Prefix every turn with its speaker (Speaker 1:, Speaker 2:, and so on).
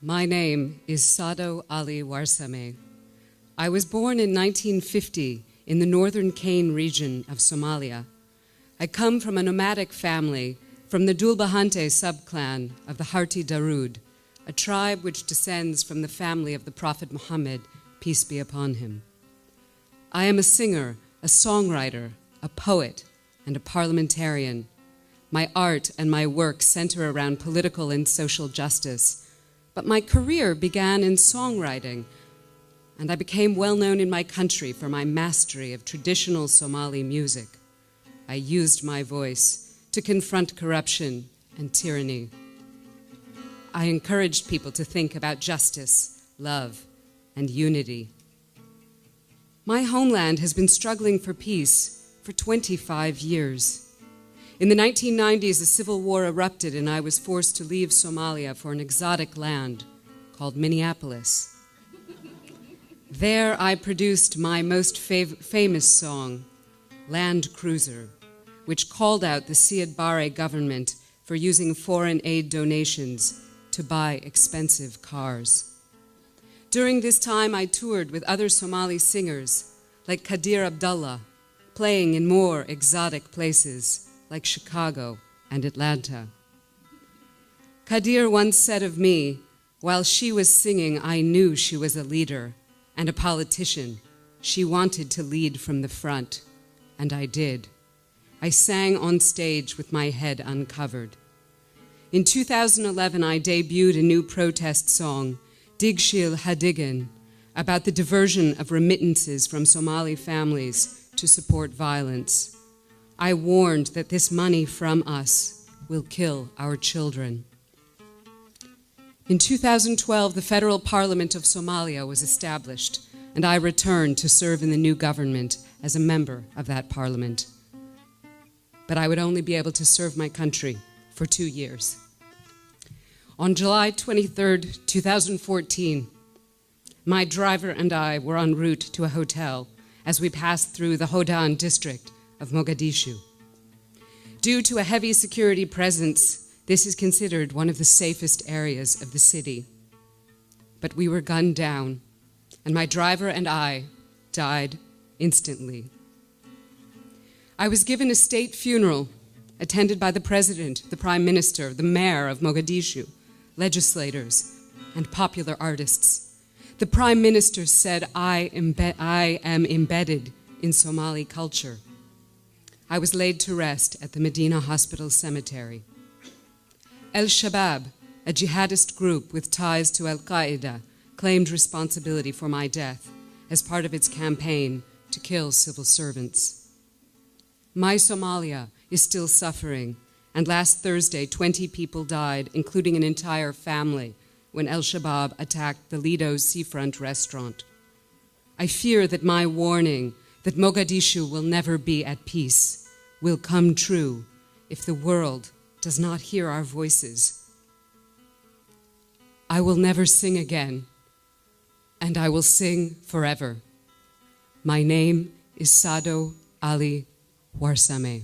Speaker 1: My name is Saado Ali Warsame. I was born in 1950 in the northern Kain region of Somalia. I come from a nomadic family from the Dulbahante subclan of the Harti Darood, a tribe which descends from the family of the Prophet Muhammad, peace be upon him. I am a singer, a songwriter, a poet, and a parliamentarian. My art and my work center around political and social justice, but my career began in songwriting, and I became well known in my country for my mastery of traditional Somali music. I used my voice to confront corruption and tyranny. I encouraged people to think about justice, love, and unity. My homeland has been struggling for peace for 25 years. In the 1990s, a civil war erupted and I was forced to leave Somalia for an exotic land called Minneapolis. There I produced my most famous song, Land Cruiser, which called out the Siad Barre government for using foreign aid donations to buy expensive cars. During this time, I toured with other Somali singers like Kadir Abdullah, playing in more exotic places like Chicago and Atlanta. Kadir once said of me, while she was singing, I knew she was a leader and a politician. She wanted to lead from the front, and I did. I sang on stage with my head uncovered. In 2011, I debuted a new protest song, Digshil Hadigan, about the diversion of remittances from Somali families to support violence. I warned that this money from us will kill our children. In 2012, the Federal Parliament of Somalia was established, and I returned to serve in the new government as a member of that parliament. But I would only be able to serve my country for 2 years. On July 23rd, 2014, my driver and I were en route to a hotel as we passed through the Hodan district of Mogadishu. Due to a heavy security presence, this is considered one of the safest areas of the city. But we were gunned down, and my driver and I died instantly. I was given a state funeral attended by the president, the prime minister, the mayor of Mogadishu, legislators, and popular artists. The prime minister said, I am embedded in Somali culture. I was laid to rest at the Medina Hospital Cemetery. Al-Shabaab, a jihadist group with ties to Al-Qaeda, claimed responsibility for my death as part of its campaign to kill civil servants. My Somalia is still suffering, and last Thursday, 20 people died, including an entire family, when Al-Shabaab attacked the Lido seafront restaurant. I fear that my warning that Mogadishu will never be at peace will come true if the world does not hear our voices. I will never sing again, and I will sing forever. My name is Saado Ali Warsame.